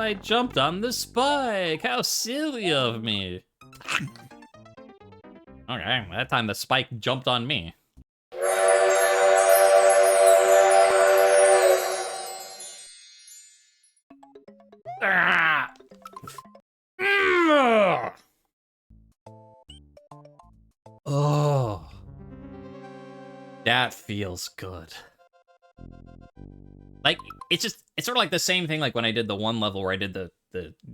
I jumped on the spike. How silly of me. Okay, that time the spike jumped on me. Ah! Oh. That feels good. Like, it's sort of like the same thing like when I did the one level where I did the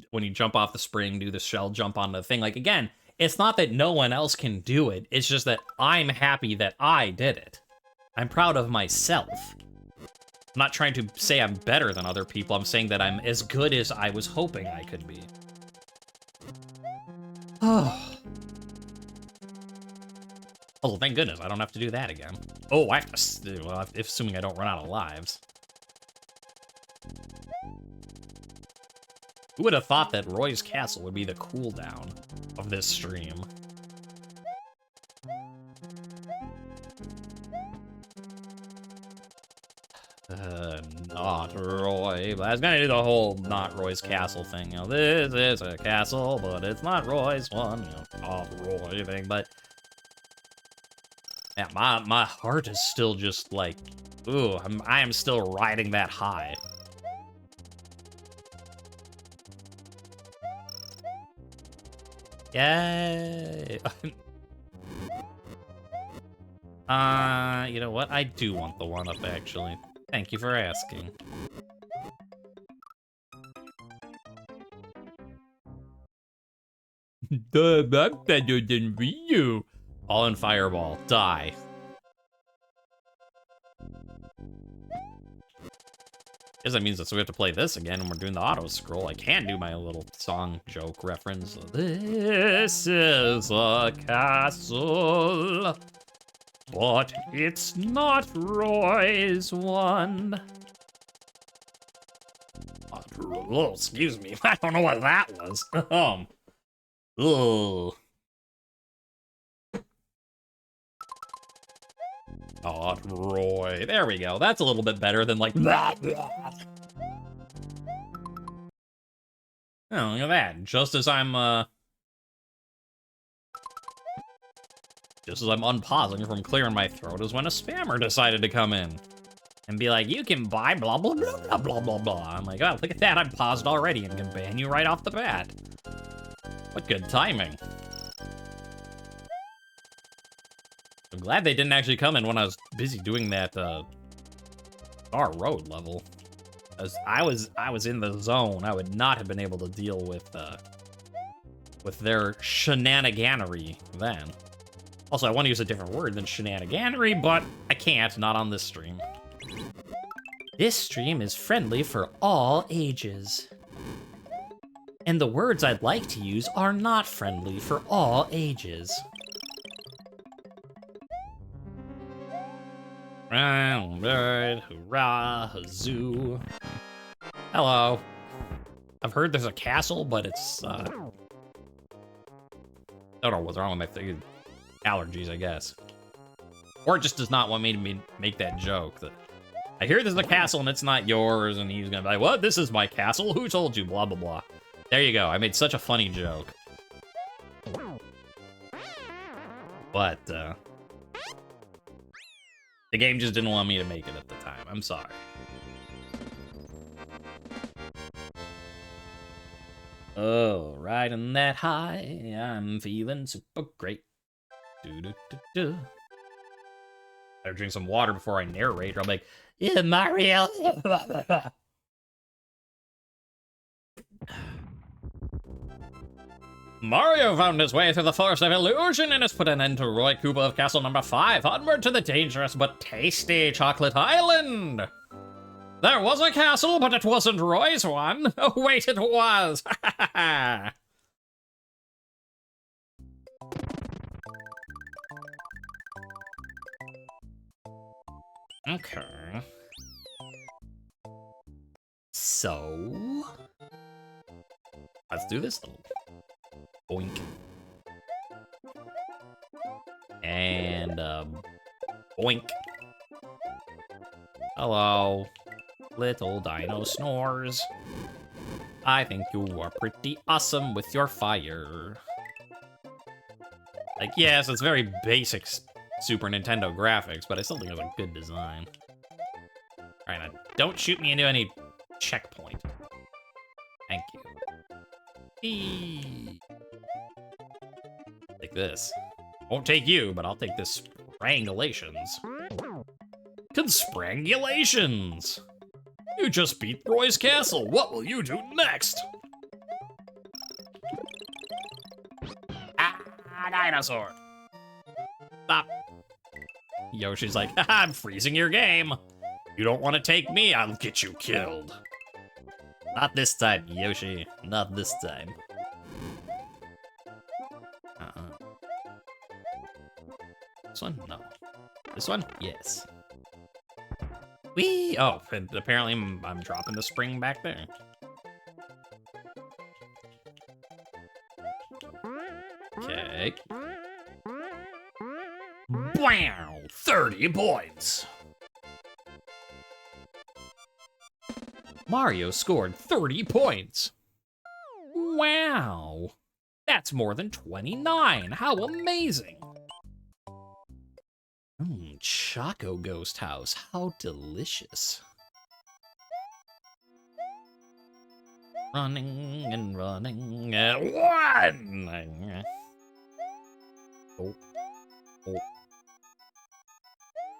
when you jump off the spring, do the shell jump on the thing. Like, again, it's not that no one else can do it. It's just that I'm happy that I did it. I'm proud of myself. I'm not trying to say I'm better than other people. I'm saying that I'm as good as I was hoping I could be. Oh. Oh, thank goodness, I don't have to do that again. Oh, I have to, well, assuming I don't run out of lives. Who would have thought that Roy's Castle would be the cooldown of this stream? Not Roy. But I was gonna do the whole not Roy's Castle thing. You know, this is a castle, but it's not Roy's one. You know, not Roy thing, but... yeah, my heart is still just like, ooh, I am still riding that high. Yay! You know what? I do want the one-up, actually. Thank you for asking. Duh, I'm better than you. All in Fireball. Die. Guess that means that so we have to play this again when we're doing the auto scroll. I can do my little song joke reference. This is a castle, but it's not Roy's one. Oh, excuse me. I don't know what that was. Ugh. Not Roy. There we go. That's a little bit better than like that. Oh, look at that. Just as I'm unpausing from clearing my throat is when a spammer decided to come in and be like, you can buy blah blah blah blah blah blah blah. I'm like, oh, look at that. I'm paused already and can ban you right off the bat. What good timing. I'm glad they didn't actually come in when I was busy doing that Star Road level. As I was in the zone, I would not have been able to deal with their shenaniganery then. Also, I want to use a different word than shenaniganery, but I can't, not on this stream. This stream is friendly for all ages. And the words I'd like to use are not friendly for all ages. Right, hurrah, hazoo. Hello. I've heard there's a castle, but it's, I don't know what's wrong with my allergies, I guess. Or it just does not want me to make that joke. That I hear there's a castle and it's not yours, and he's gonna be like, what? This is my castle? Who told you? Blah, blah, blah. There you go. I made such a funny joke. But, the game just didn't want me to make it at the time. I'm sorry. Oh, riding that high, I'm feeling super great. Do-do-do-do. Better drink some water before I narrate, or I'm like, yeah, Mario. Mario found his way through the forest of illusion and has put an end to Roy Koopa of Castle Number 5, onward to the dangerous but tasty Chocolate Island! There was a castle, but it wasn't Roy's one! Oh wait, it was! Okay. So... let's do this little... boink. And, boink. Hello. Little dino snores. I think you are pretty awesome with your fire. Like, yes, it's very basic Super Nintendo graphics, but I still think it's a good design. Alright, now don't shoot me into any checkpoint. Thank you. Eee. Take this. Won't take you, but I'll take this Sprangulations. Conspangulations! You just beat Roy's castle. What will you do next? Ah, dinosaur. Stop. Yoshi's like, I'm freezing your game. You don't want to take me, I'll get you killed. Not this time, Yoshi. Not this time. This one? No. This one? Yes. Whee! Oh, and apparently I'm dropping the spring back there. Okay. Wow! 30 points! Mario scored 30 points! Wow! That's more than 29! How amazing! Choco Ghost House. How delicious. Running and running at one! Oh. Oh.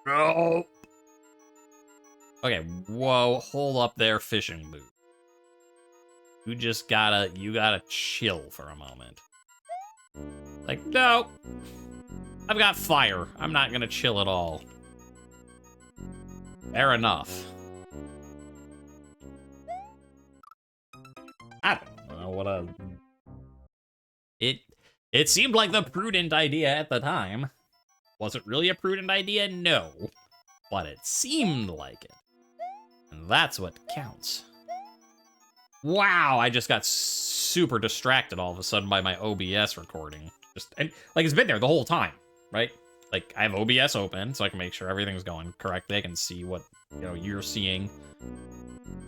No! Okay, whoa, hold up there, fishing boot. You gotta chill for a moment. Like, no! I've got fire. I'm not gonna chill at all. Fair enough. I don't know what It seemed like the prudent idea at the time. Was it really a prudent idea? No. But it seemed like it. And that's what counts. Wow, I just got super distracted all of a sudden by my OBS recording. And like, it's been there the whole time, right? Like, I have OBS open, so I can make sure everything's going correctly. I can see what, you're seeing.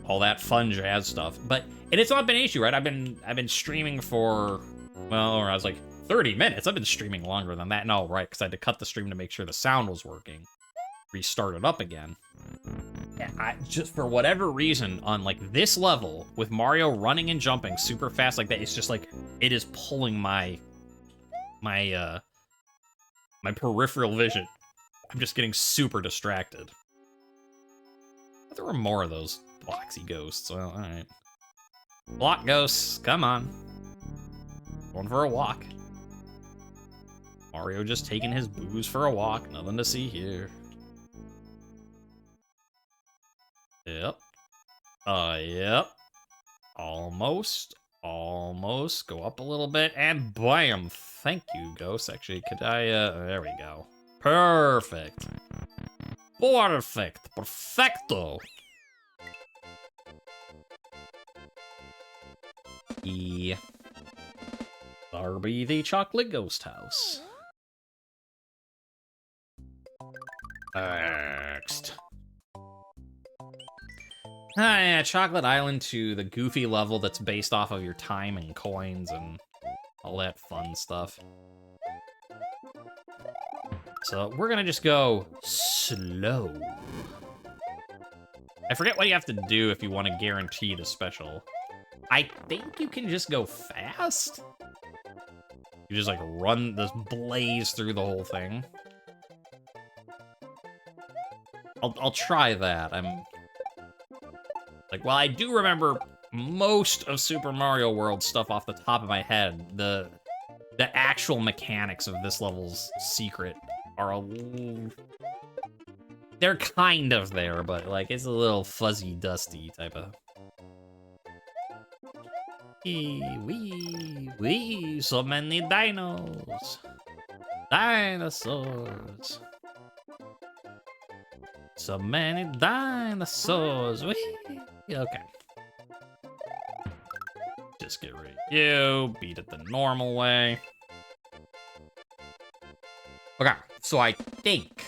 All that fun jazz stuff. And it's not been an issue, right? I've been streaming for, well, or I was like, 30 minutes. I've been streaming longer than that. No, right, because I had to cut the stream to make sure the sound was working. Restart it up again. And just for whatever reason, on like this level, with Mario running and jumping super fast like that, it's just like, it is pulling my peripheral vision. I'm just getting super distracted. There were more of those boxy ghosts. Well, alright. Block ghosts, come on. Going for a walk. Mario just taking his booze for a walk. Nothing to see here. Yep. Yep. Almost. Almost. Go up a little bit, and bam! Thank you, Ghost. Actually, could I, there we go. Perfect. Perfect. Perfecto. Yeah. Barbie the Chocolate Ghost House. Next. Ah, yeah, Chocolate Island to the goofy level that's based off of your time and coins and all that fun stuff. So we're gonna just go slow. I forget what you have to do if you want to guarantee the special. I think you can just go fast. You just like run, this blaze through the whole thing. I'll try that. Like, while I do remember most of Super Mario World stuff off the top of my head, the actual mechanics of this level's secret are they're kind of there, but like it's a little fuzzy, dusty type of. Wee, so many dinos, dinosaurs, so many dinosaurs. Wee. Okay. Just get rid of you, beat it the normal way. Okay, so I think,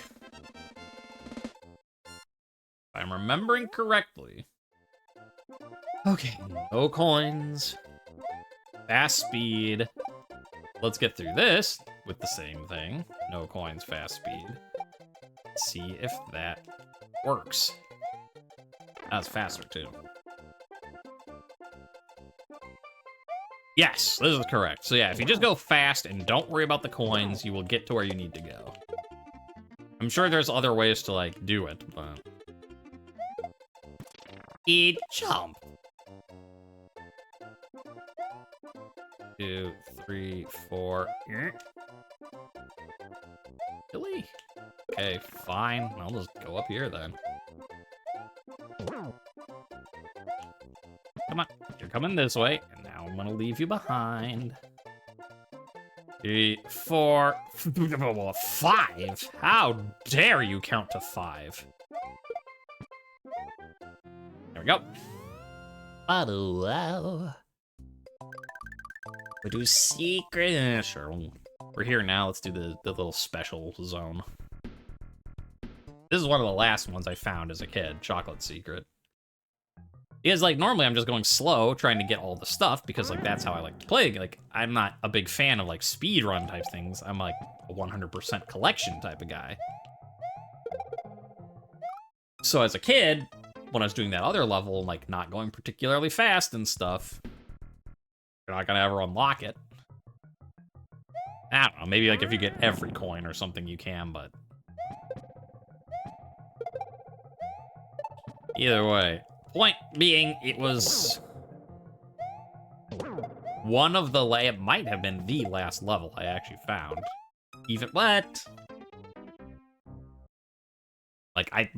if I'm remembering correctly, Okay, no coins. Fast speed. Let's get through this with the same thing. No coins, fast speed. See if that works. That was faster, too. Yes, this is correct. So yeah, if you just go fast and don't worry about the coins, you will get to where you need to go. I'm sure there's other ways to, like, do it, but... Jump! 2, 3, 4... Really? Okay, fine. I'll just go up here, then. Come on, you're coming this way, and now I'm gonna leave you behind. 3, 4, 5? How dare you count to 5? There we go. Wow. We do secret. Sure, we're here now. Let's do the little special zone. This is one of the last ones I found as a kid, Chocolate Secret. Because, like, normally I'm just going slow, trying to get all the stuff, because, like, that's how I like to play. Like, I'm not a big fan of, like, speedrun type things. I'm, like, a 100% collection type of guy. So as a kid, when I was doing that other level, like, not going particularly fast and stuff, you're not gonna ever unlock it. I don't know, maybe, like, if you get every coin or something, you can, but... Either way. Point being, it was one of the, it might have been the last level I actually found. Even, what? Like, I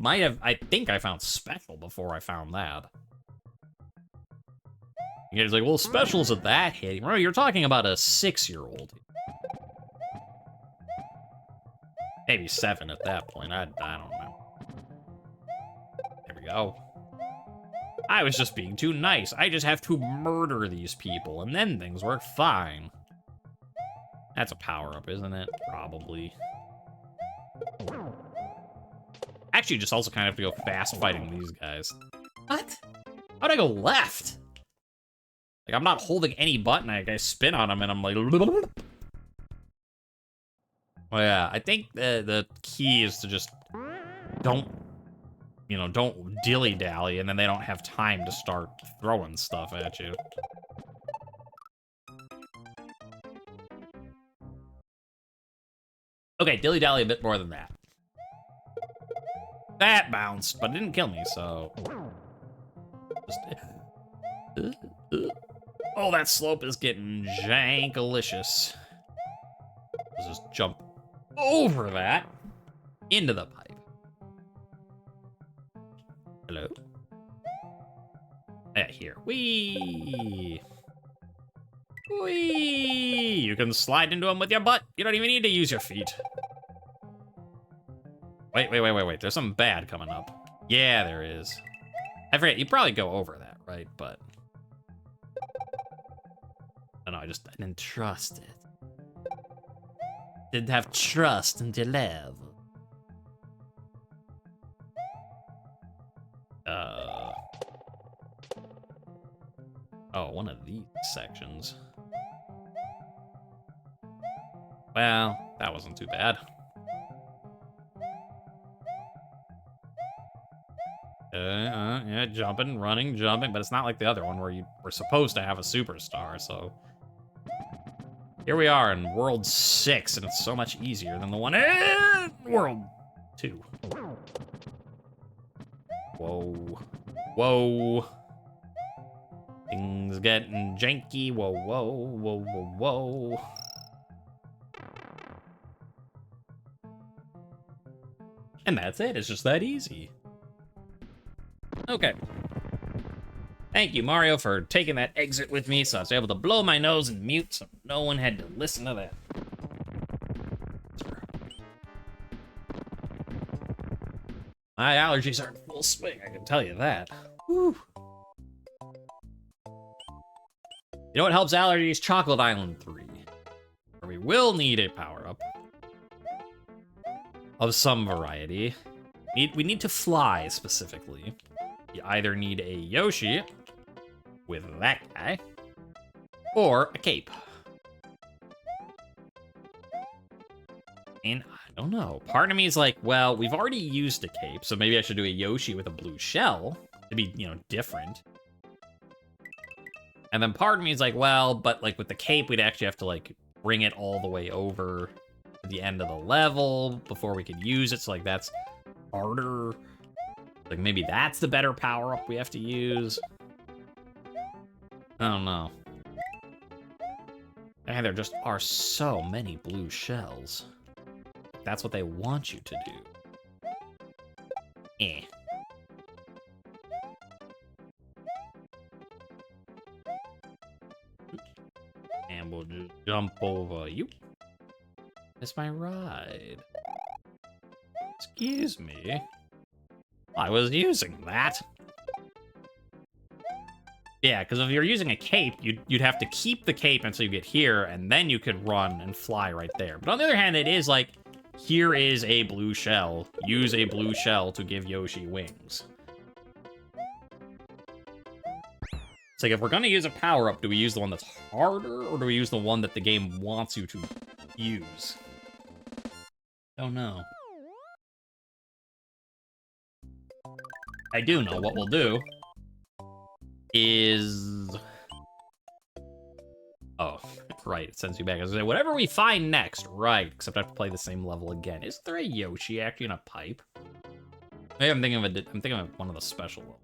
think I found Special before I found that. You guys are like, well, Special's at that hit. Remember, you're talking about a 6-year-old. Maybe 7 at that point, I don't know. There we go. I was just being too nice. I just have to murder these people, and then things work fine. That's a power-up, isn't it? Probably. Actually, you just also kind of have to go fast fighting these guys. What? How'd I go left? Like, I'm not holding any button. I spin on them, and I'm like... Well, yeah, I think the key is to just... Don't dilly-dally, and then they don't have time to start throwing stuff at you. Okay, dilly-dally a bit more than that. That bounced, but it didn't kill me, so... Oh, that slope is getting jankalicious. Let's just jump over that into the pipe. Hello? Yeah, here. Whee! Whee! You can slide into them with your butt. You don't even need to use your feet. Wait. There's something bad coming up. Yeah, there is. I forget, you probably go over that, right? But... I don't know, I didn't trust it. Didn't have trust until love. Oh, one of these sections. Well, that wasn't too bad. Yeah, jumping, running, jumping, but it's not like the other one where you were supposed to have a superstar, so... Here we are in World 6, and it's so much easier than the one in World 2. Whoa. Whoa. Things getting janky. Whoa, whoa, whoa, whoa, whoa. And that's it. It's just that easy. Okay. Thank you, Mario, for taking that exit with me so I was able to blow my nose and mute so no one had to listen to that. My allergies are in full swing, I can tell you that. Whew. You know what helps allergies? Chocolate Island 3. Where we will need a power-up. Of some variety. We need to fly, specifically. You either need a Yoshi, with that guy, or a cape. And I don't know. Part of me is like, well, we've already used a cape, so maybe I should do a Yoshi with a blue shell to be, you know, different. And then part of me is like, well, but like with the cape, we'd actually have to like bring it all the way over to the end of the level before we could use it. So like that's harder. Like maybe that's the better power-up we have to use. I don't know. And there just are so many blue shells. That's what they want you to do. Eh. And we'll just jump over you. It's my ride. Excuse me. I was using that. Yeah, because if you're using a cape, you'd have to keep the cape until you get here, and then you could run and fly right there. But on the other hand, it is like, here is a blue shell. Use a blue shell to give Yoshi wings. It's like, if we're gonna use a power-up, do we use the one that's harder, or do we use the one that the game wants you to use? Don't know. I do know what we'll do is... Oh, right, it sends you back. I was gonna say, whatever we find next, right, except I have to play the same level again. Is there a Yoshi actually in a pipe? Maybe I'm thinking of one of the special levels.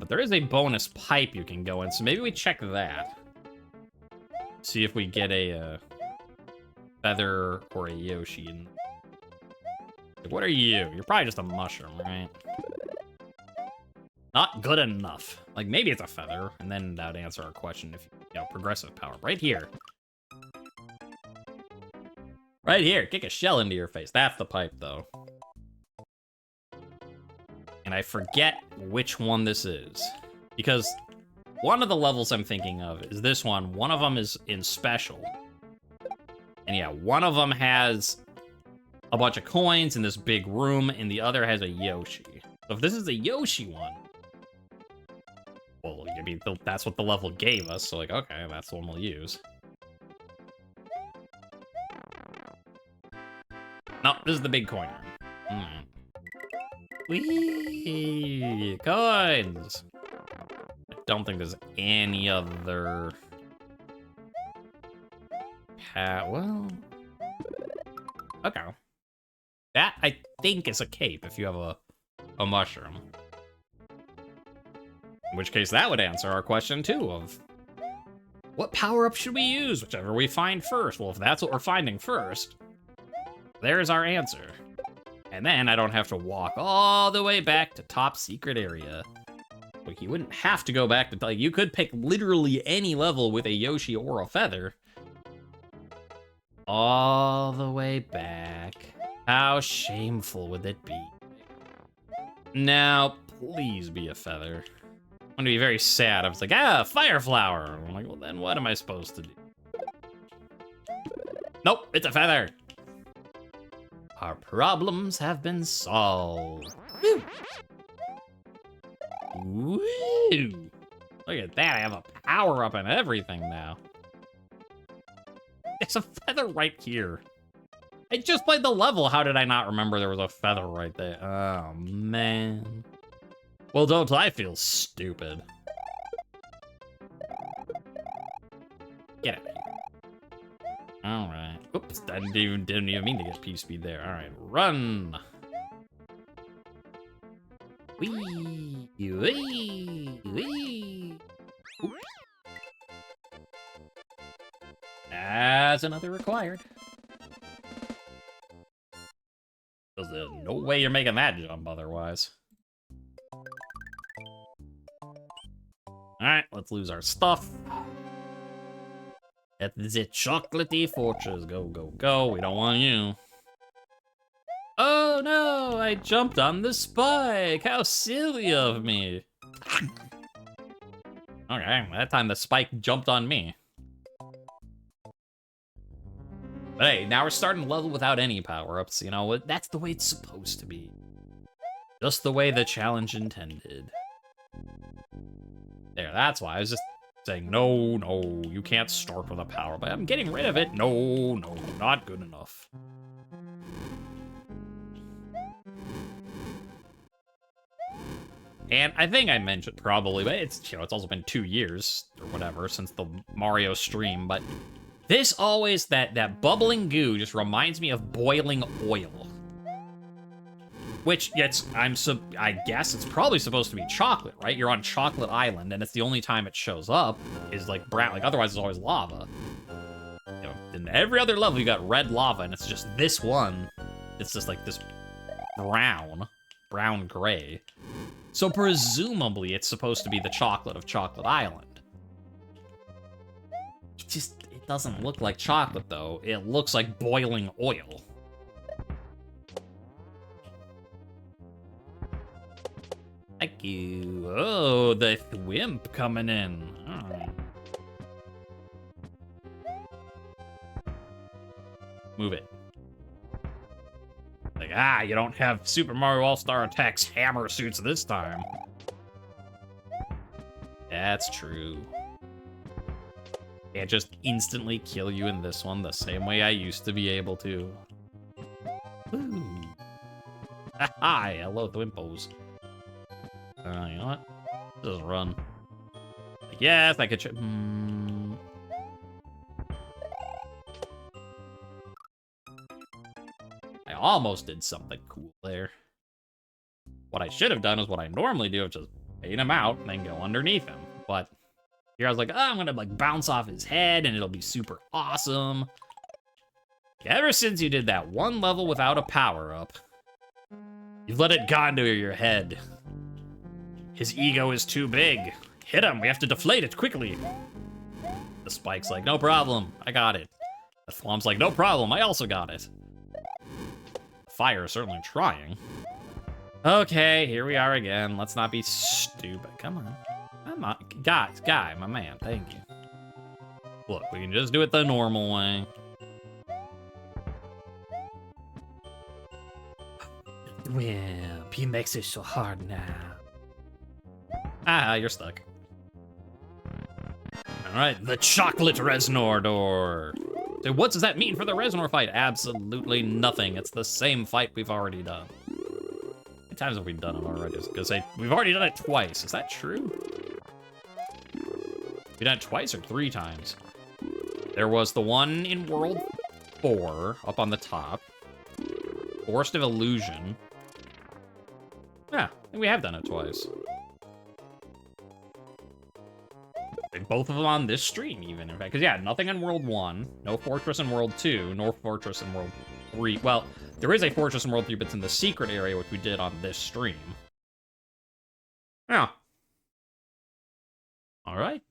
But there is a bonus pipe you can go in, so maybe we check that. See if we get a feather or a Yoshi. Like, what are you? You're probably just a mushroom, right? Not good enough. Like, maybe it's a feather, and then that would answer our question if, you know, progressive power. Right here. Right here. Kick a shell into your face. That's the pipe, though. And I forget which one this is. Because one of the levels I'm thinking of is this one. One of them is in special. And yeah, one of them has a bunch of coins in this big room, and the other has a Yoshi. So if this is a Yoshi one, well, I mean, that's what the level gave us, so like, okay, that's the one we'll use. No, this is the big coin room. Whee! Coins! I don't think there's any other... well... Okay. That, I think, is a cape if you have a mushroom. In which case, that would answer our question, too, of... what power-up should we use? Whichever we find first. Well, if that's what we're finding first, there's our answer. And then I don't have to walk all the way back to top secret area. Like, you wouldn't have to go back to... like, you could pick literally any level with a Yoshi or a feather. All the way back. How shameful would it be? Now, please be a feather. I'm gonna be very sad. I was like, fire flower. I'm like, well, then what am I supposed to do? Nope, it's a feather. Our problems have been solved. Woo! Woo! Look at that, I have a power-up and everything now. There's a feather right here. I just played the level. How did I not remember there was a feather right there? Oh, man. Well, don't I feel stupid. Get it. Alright. Oops, I didn't even mean to get P-speed there. Alright, run! Whee! Whee! Whee! Oop. That's another required. Because there's no way you're making that jump otherwise. Alright, let's lose our stuff. At the chocolatey fortress. Go, go, go. We don't want you. Oh no, I jumped on the spike. How silly of me. Okay, that time the spike jumped on me. But hey, now we're starting to level without any power-ups, you know? That's the way it's supposed to be. Just the way the challenge intended. There, that's why. I was just saying, no, no, you can't start with a power, but I'm getting rid of it. No, no, not good enough. And I think I mentioned probably, but it's, you know, it's also been 2 years or whatever since the Mario stream, but this always, that bubbling goo just reminds me of boiling oil. Which, I guess it's probably supposed to be chocolate, right? You're on Chocolate Island, and it's the only time it shows up is like brown, like otherwise it's always lava. You know, in every other level you got red lava, and it's just this one, it's just like this brown gray. So presumably it's supposed to be the chocolate of Chocolate Island. It doesn't look like chocolate though. It looks like boiling oil. Thank you. Oh, the wimp coming in. Oh. Move it. Like, you don't have Super Mario All-Star Attack's hammer suits this time. That's true. Can't just instantly kill you in this one the same way I used to be able to. Woo. Hi, hello, Thwimpos. You know what? Just run. Yes, I could. I almost did something cool there. What I should have done is what I normally do, which is bait him out and then go underneath him. But here I was like, I'm gonna like bounce off his head and it'll be super awesome. Ever since you did that one level without a power-up, you've let it go into your head. His ego is too big. Hit him, we have to deflate it quickly. The Spike's like, no problem, I got it. The Thwomp's like, no problem, I also got it. Fire is certainly trying. Okay, here we are again. Let's not be stupid. Come on. Come on. Guy, my man, thank you. Look, we can just do it the normal way. Well, he makes it so hard now. You're stuck. Alright, the chocolate Reznor door. So what does that mean for the Reznor fight? Absolutely nothing. It's the same fight we've already done. How many times have we done it already? I was gonna say, we've already done it twice. Is that true? We've done it twice or 3 times? There was the one in World 4, up on the top. Forest of Illusion. Yeah, I think we have done it twice. Both of them on this stream, even, in fact. Because, yeah, nothing in World 1, no Fortress in World 2, nor Fortress in World 3. Well, there is a Fortress in World 3, but it's in the secret area, which we did on this stream. Yeah. Alright.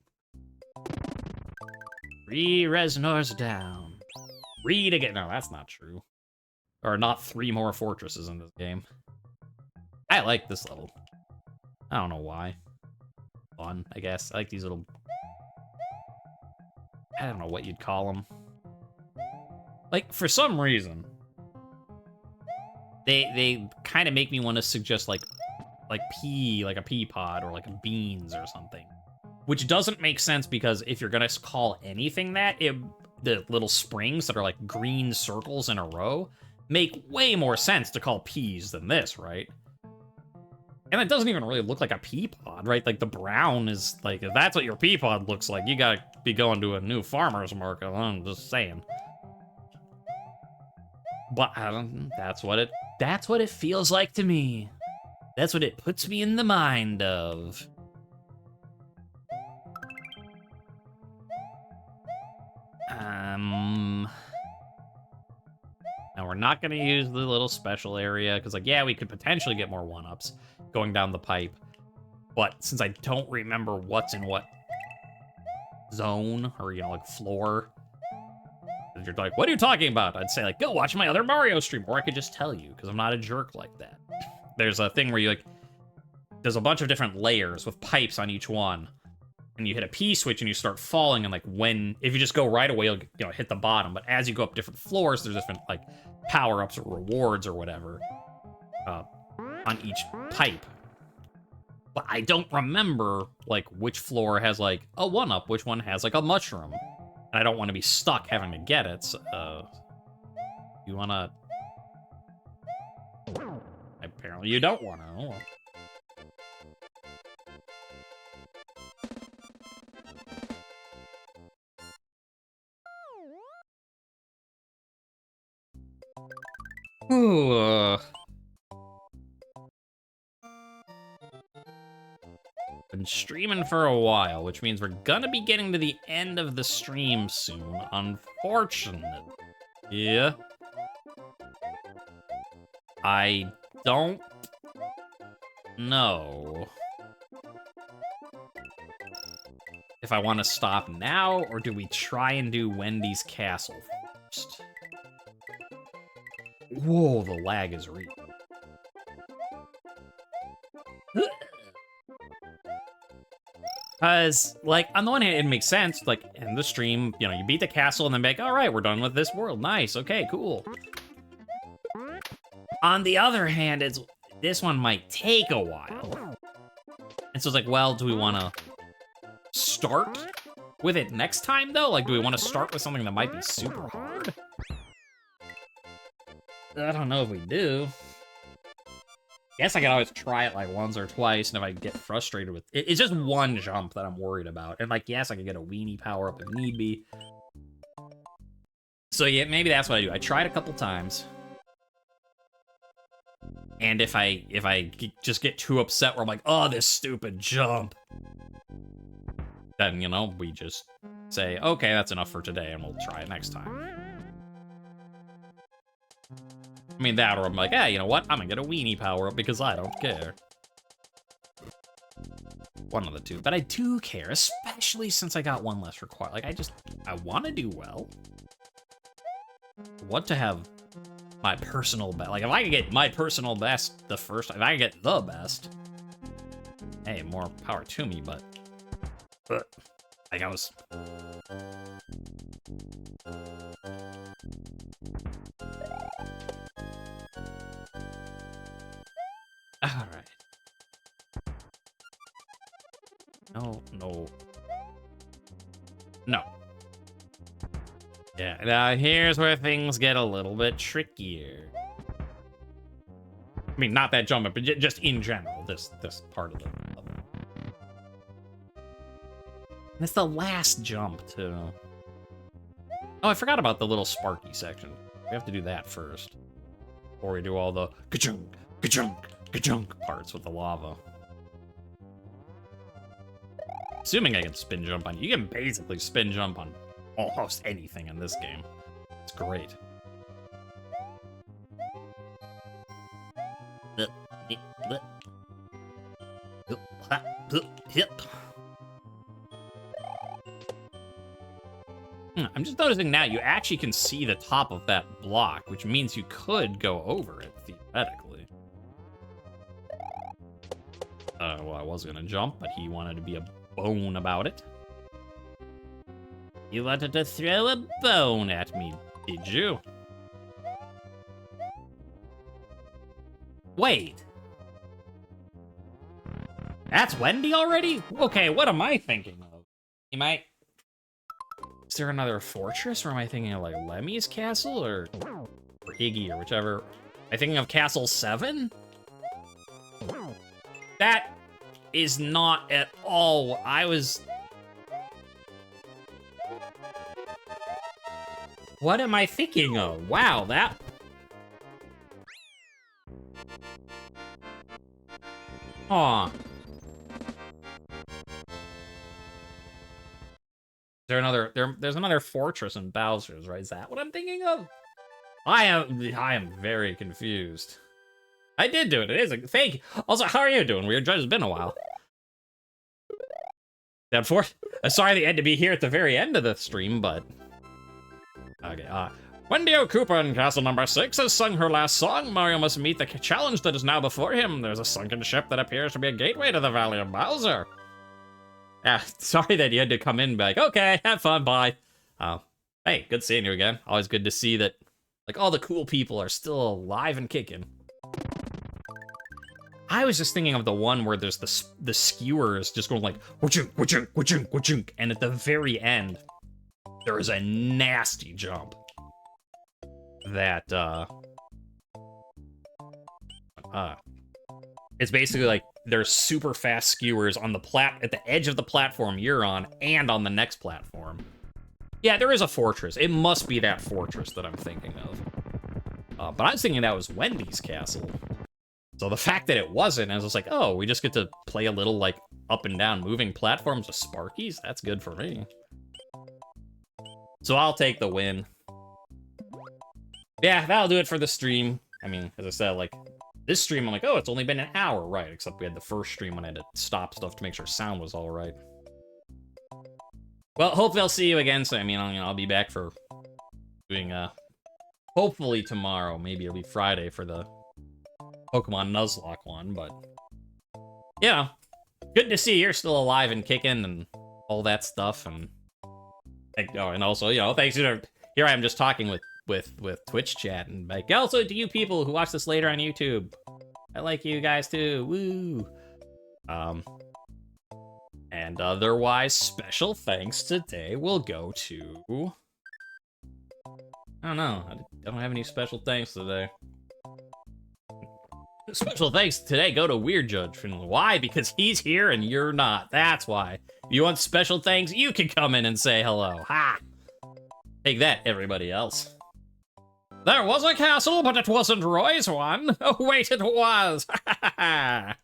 3 Reznors down. Read again. No, that's not true. Or not 3 more fortresses in this game. I like this level. I don't know why. Fun, I guess. I like these little... I don't know what you'd call them. Like, for some reason, they kind of make me want to suggest, like a pea pod, or like beans or something. Which doesn't make sense, because if you're gonna call anything that, the little springs that are like green circles in a row make way more sense to call peas than this, right? And it doesn't even really look like a pea pod, right? Like, the brown is, like, if that's what your pea pod looks like, you gotta be going to a new farmer's market, I'm just saying. But, that's what it feels like to me. That's what it puts me in the mind of. Now, we're not gonna use the little special area, because, like, yeah, we could potentially get more 1-ups going down the pipe. But since I don't remember what's in what zone, or, you know, like, floor, you're like, what are you talking about? I'd say, like, go watch my other Mario stream, or I could just tell you, because I'm not a jerk like that. There's a thing where you, like, there's a bunch of different layers with pipes on each one, and you hit a P switch and you start falling, and, like, if you just go right away, you'll, you know, hit the bottom. But as you go up different floors, there's different, like, power-ups or rewards or whatever on each pipe. But I don't remember, like, which floor has, like, a 1-up, which one has, like, a mushroom. And I don't want to be stuck having to get it, so... You wanna... Apparently you don't wanna. Ooh. Been streaming for a while, which means we're gonna be getting to the end of the stream soon, unfortunately. Yeah. I don't know if I want to stop now, or do we try and do Wendy's castle first? Whoa, the lag is real. Because, like, on the one hand, it makes sense. Like, in the stream, you know, you beat the castle and then be like, all right, we're done with this world. Nice. Okay, cool. On the other hand, this one might take a while. And so it's like, well, do we want to start with it next time, though? Like, do we want to start with something that might be super hard? I don't know if we do. Guess I could always try it like once or twice, and if I get frustrated with it, it's just one jump that I'm worried about. And like, yes, I could get a Weenie power up if need be. So yeah, maybe that's what I do. I tried a couple times, and if I just get too upset where I'm like, oh, this stupid jump, then you know we just say, okay, that's enough for today, and we'll try it next time. I mean, that, or I'm like, hey, you know what? I'm gonna get a Weenie power-up because I don't care. One of the two. But I do care, especially since I got one less required. Like, I want to do well. I want to have my personal best. Like, if I could get my personal best the first time, if I could get the best, hey, more power to me, but like, I was... All right. No. Yeah, now here's where things get a little bit trickier. I mean, not that jump, but just in general, this part of the level. And it's the last jump, too. Oh, I forgot about the little Sparky section. We have to do that first. Before we do all the ka-chunk, ka-chunk, ka-chunk parts with the lava. Assuming I can spin jump on... You can basically spin jump on almost anything in this game. It's great. I'm just noticing now you actually can see the top of that block, which means you could go over it, theoretically. Well, I was gonna jump, but he wanted to be a bone about it. You wanted to throw a bone at me, did you? Wait. That's Wendy already? Okay, what am I thinking of? Is there another fortress, or am I thinking of, like, Lemmy's castle, or Iggy, or whichever? Am I thinking of Castle 7? That is not at all what I was... What am I thinking of? Wow, that... Aw. There's another fortress in Bowser's, right? Is that what I'm thinking of? I am very confused. I did do it. It is a thank you. Also, how are you doing, Weird Judge? It's been a while. Sorry that you had to be here at the very end of the stream, but okay. Wendy O'Cooper in Castle Number 6 has sung her last song. Mario must meet the challenge that is now before him. There's a sunken ship that appears to be a gateway to the Valley of Bowser. Yeah, sorry that you had to come in and be like, okay, have fun, bye. Hey, good seeing you again. Always good to see that, like, all the cool people are still alive and kicking. I was just thinking of the one where there's the skewers just going like, wachunk, wachunk, wachunk, wachunk, and at the very end, there is a nasty jump that, it's basically like there's super fast skewers on the at the edge of the platform you're on and on the next platform. Yeah, there is a fortress. It must be that fortress that I'm thinking of. But I was thinking that was Wendy's castle. So the fact that it wasn't, I was just like, oh, we just get to play a little, like, up and down moving platforms with Sparkies? That's good for me. So I'll take the win. Yeah, that'll do it for the stream. I mean, as I said, like, this stream, I'm like, oh, it's only been an hour, right? Except we had the first stream when I had to stop stuff to make sure sound was all right. Well, hope they'll see you again. So, I mean, I'll be back for doing, hopefully tomorrow. Maybe it'll be Friday for the Pokemon Nuzlocke one, but yeah, good to see you're still alive and kicking and all that stuff. And also, you know, thanks to here I am just talking with Twitch chat and like also to you people who watch this later on YouTube. I like you guys too. Woo. And otherwise, special thanks today will go to... I don't know. I don't have any special thanks today. Special thanks today go to Weird Judge. Why? Because he's here and you're not. That's why. If you want special thanks, you can come in and say hello. Ha! Take that, everybody else. There was a castle, but it wasn't Roy's one. Oh, wait, it was. Ha ha ha!